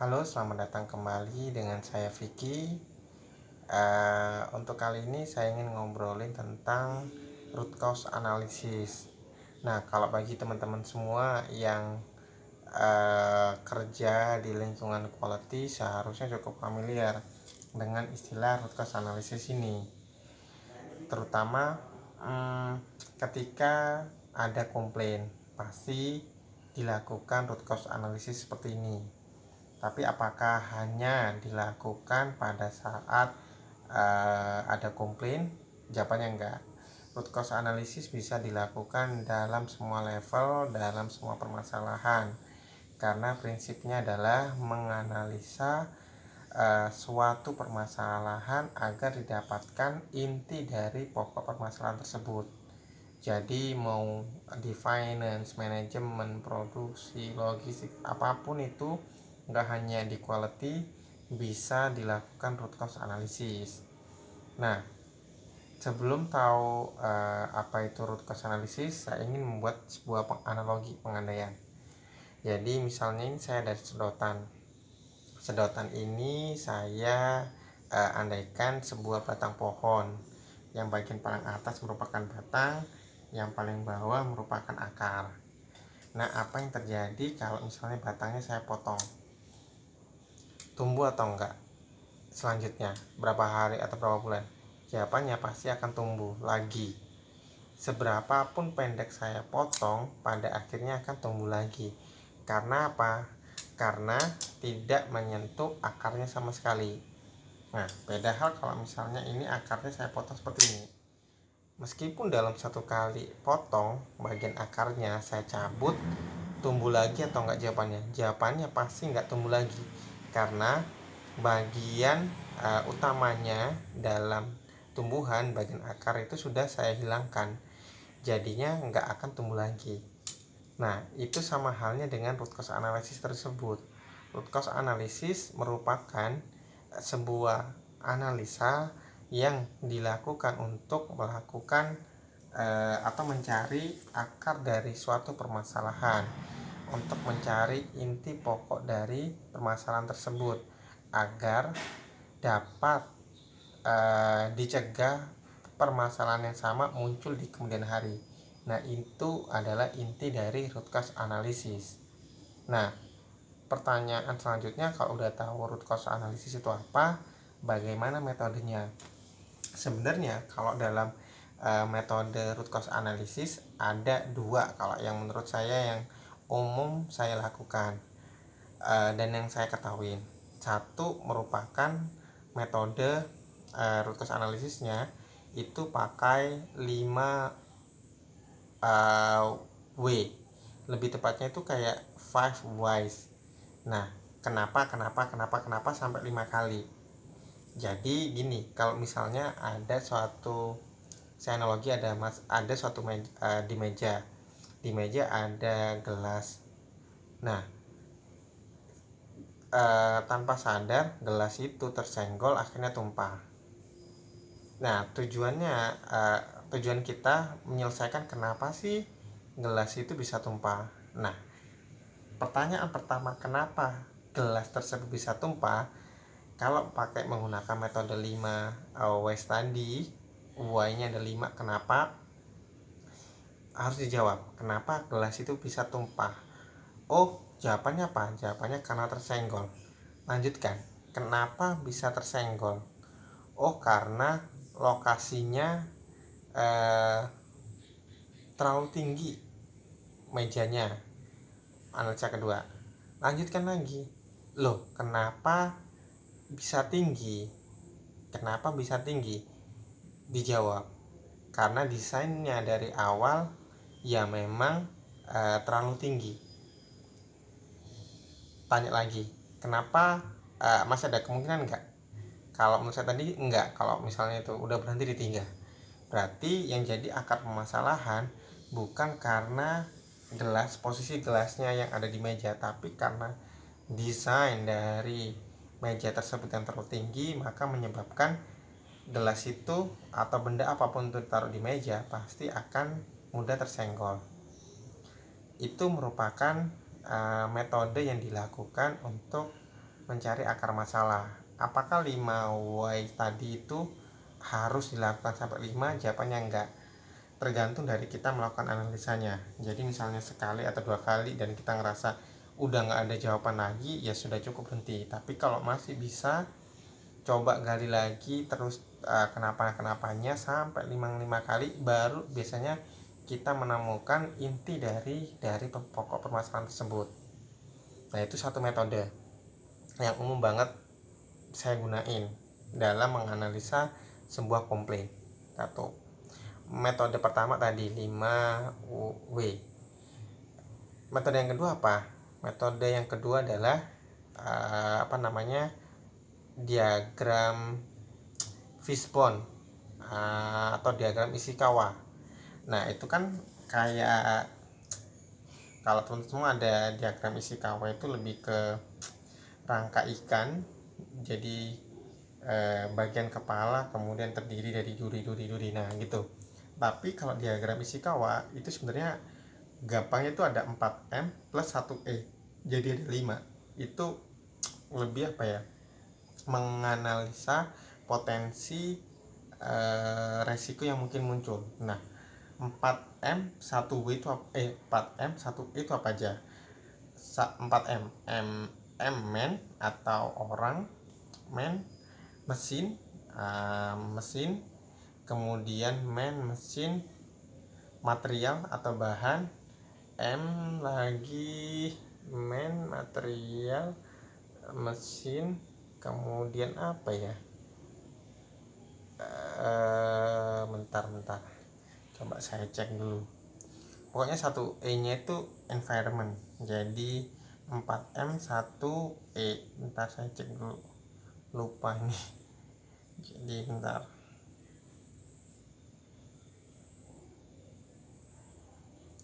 Halo, selamat datang kembali dengan saya Vicky. Untuk kali ini saya ingin ngobrolin tentang root cause analysis. Nah, kalau bagi teman-teman semua yang kerja di lingkungan quality, seharusnya cukup familiar dengan istilah root cause analysis ini. Terutama ketika ada komplain, pasti dilakukan root cause analysis seperti ini. Tapi apakah hanya dilakukan pada saat ada komplain? Jawabannya enggak. Root cause analysis bisa dilakukan dalam semua level, dalam semua permasalahan. Karena prinsipnya adalah menganalisa suatu permasalahan agar didapatkan inti dari pokok permasalahan tersebut. Jadi mau di finance, manajemen, produksi, logistik, apapun itu, nggak hanya di quality, bisa dilakukan root cause analysis. Nah, sebelum tahu apa itu root cause analysis, saya ingin membuat sebuah analogi pengandaian. Jadi misalnya ini saya dari sedotan ini saya andaikan sebuah batang pohon, yang bagian paling atas merupakan batang, yang paling bawah merupakan akar. Nah, apa yang terjadi kalau misalnya batangnya saya potong? Tumbuh atau enggak? Selanjutnya, berapa hari atau berapa bulan? Jawabannya pasti akan tumbuh lagi. Seberapapun pendek saya potong, pada akhirnya akan tumbuh lagi. Karena apa? Karena tidak menyentuh akarnya sama sekali. Nah, beda hal kalau misalnya ini akarnya saya potong seperti ini. Meskipun dalam satu kali potong bagian akarnya saya cabut, tumbuh lagi atau enggak jawabannya? Jawabannya pasti enggak tumbuh lagi, karena bagian utamanya dalam tumbuhan, bagian akar itu sudah saya hilangkan, jadinya enggak akan tumbuh lagi. Nah, itu sama halnya dengan root cause analysis tersebut. Root cause analysis merupakan sebuah analisa yang dilakukan untuk melakukan atau mencari akar dari suatu permasalahan, untuk mencari inti pokok dari permasalahan tersebut agar dapat dicegah permasalahan yang sama muncul di kemudian hari. Nah, itu adalah inti dari root cause analysis. Nah, pertanyaan selanjutnya, kalau udah tahu root cause analysis itu apa, bagaimana metodenya? Sebenarnya kalau dalam metode root cause analysis ada dua, kalau yang menurut saya yang umum saya lakukan dan yang saya ketahui. Satu merupakan metode root cause analysisnya itu pakai 5 W, lebih tepatnya itu kayak 5 whys. Nah, kenapa sampai 5 kali. Jadi gini, kalau misalnya ada suatu, saya analogi, ada suatu di meja ada gelas. Nah, tanpa sadar gelas itu tersenggol, akhirnya tumpah. Nah, tujuan kita menyelesaikan kenapa sih gelas itu bisa tumpah. Nah, pertanyaan pertama, kenapa gelas tersebut bisa tumpah? Kalau pakai menggunakan metode 5 W's tadi, why-nya ada 5, kenapa? Harus dijawab, kenapa gelas itu bisa tumpah? Oh, jawabannya apa? Jawabannya karena tersenggol. Lanjutkan, kenapa bisa tersenggol? Oh, karena lokasinya terlalu tinggi mejanya. Analisa kedua, lanjutkan lagi, loh, kenapa bisa tinggi? Kenapa bisa tinggi? Dijawab, karena desainnya dari awal ya memang terlalu tinggi. Tanya lagi, kenapa masih ada kemungkinan enggak? Kalau menurut saya tadi enggak, kalau misalnya itu udah berhenti di 3. Berarti yang jadi akar permasalahan bukan karena posisi gelasnya yang ada di meja, tapi karena desain dari meja tersebut yang terlalu tinggi, maka menyebabkan gelas itu atau benda apapun itu ditaruh di meja pasti akan mudah tersenggol. Itu merupakan metode yang dilakukan untuk mencari akar masalah. Apakah 5 why tadi itu harus dilakukan sampai 5? Jawabannya enggak. Tergantung dari kita melakukan analisanya. Jadi misalnya sekali atau 2 kali dan kita ngerasa udah nggak ada jawaban lagi, ya sudah cukup berhenti. Tapi kalau masih bisa, coba gali lagi terus kenapa-kenapanya sampai 5 kali, baru biasanya kita menemukan inti dari pokok permasalahan tersebut. Nah, itu satu metode yang umum banget saya gunain dalam menganalisa sebuah komplain. Satu. Metode pertama tadi 5W. Metode yang kedua apa? Metode yang kedua adalah diagram fishbone atau diagram Ishikawa. Nah, itu kan kayak, kalau teman-teman semua ada diagram Ishikawa itu lebih ke rangka ikan. Jadi bagian kepala kemudian terdiri dari duri. Nah, gitu. Tapi kalau diagram Ishikawa itu sebenarnya gampangnya itu ada 4M plus 1E. Jadi ada 5. Itu lebih menganalisa potensi resiko yang mungkin muncul. Nah, 4M 1W itu 4M 1E itu apa aja? 4M, M man atau orang, man mesin, mesin, kemudian man mesin, material atau bahan, M lagi man material mesin, kemudian apa ya, bentar coba saya cek dulu. Pokoknya 1E nya itu environment. Jadi 4M 1E. Bentar saya cek dulu, lupa ini. Jadi bentar,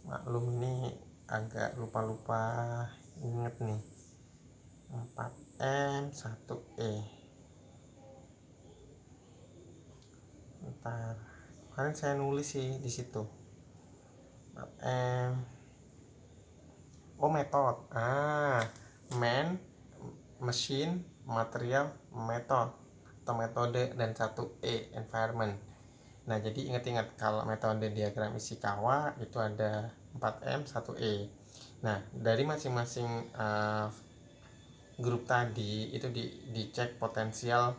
maklum ini agak lupa inget nih. 4M 1E. Bentar, kemarin saya nulis sih di situ. 4M. Oh, metode. Man, mesin, material, method atau metode, dan 1E environment. Nah, jadi ingat-ingat kalau metode diagram Ishikawa itu ada 4M 1E. Nah, dari masing-masing grup tadi itu dicek potensial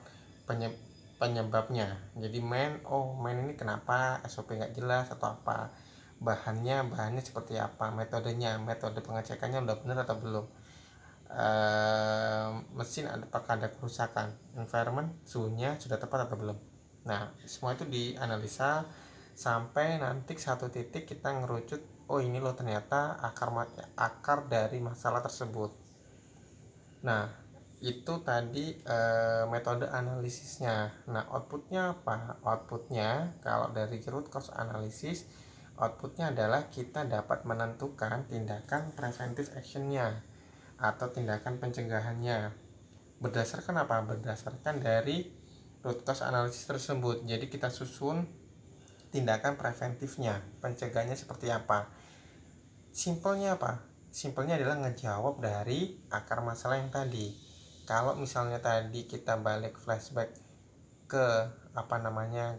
penyebabnya. Jadi main ini kenapa, SOP nggak jelas atau apa, bahannya seperti apa, metode pengecekannya udah benar atau belum, mesin apakah ada kerusakan, environment suhunya sudah tepat atau belum. Nah, semua itu dianalisa sampai nanti satu titik kita ngerucut, ini loh ternyata akar dari masalah tersebut. Nah, itu tadi metode analisisnya. Nah, outputnya apa? Outputnya kalau dari root cause analysis, outputnya adalah kita dapat menentukan tindakan preventive actionnya atau tindakan pencegahannya. Berdasarkan apa? Berdasarkan dari root cause analysis tersebut. Jadi kita susun tindakan preventifnya, pencegahannya seperti apa. Simpelnya apa? Simpelnya adalah ngejawab dari akar masalah yang tadi. Kalau misalnya tadi kita balik flashback ke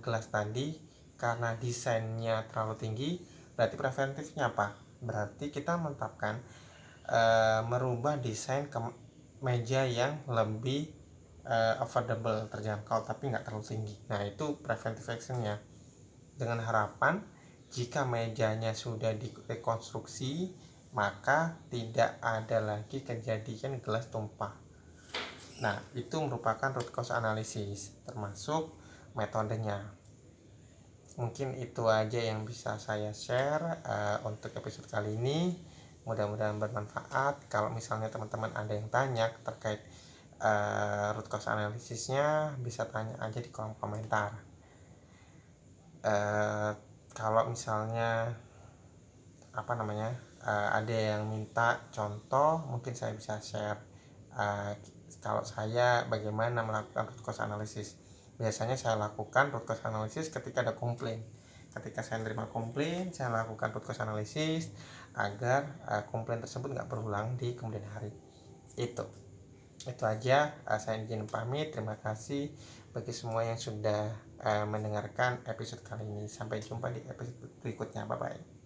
gelas tadi, karena desainnya terlalu tinggi, berarti preventifnya apa? Berarti kita menetapkan merubah desain ke meja yang lebih affordable, terjangkau tapi nggak terlalu tinggi. Nah, itu preventive actionnya, dengan harapan jika mejanya sudah direkonstruksi maka tidak ada lagi kejadian gelas tumpah. Nah, itu merupakan root cause analysis termasuk metodenya. Mungkin itu aja yang bisa saya share untuk episode kali ini. Mudah-mudahan bermanfaat. Kalau misalnya teman-teman ada yang tanya terkait root cause analisisnya, bisa tanya aja di kolom komentar. Kalau misalnya ada yang minta contoh, mungkin saya bisa share kalau saya bagaimana melakukan root cause analysis. Biasanya saya lakukan root cause analysis ketika ada komplain. Ketika saya menerima komplain, saya lakukan root cause analysis agar komplain tersebut nggak berulang di kemudian hari. Itu Itu aja, saya izin pamit. Terima kasih bagi semua yang sudah mendengarkan episode kali ini. Sampai jumpa di episode berikutnya. Bye bye.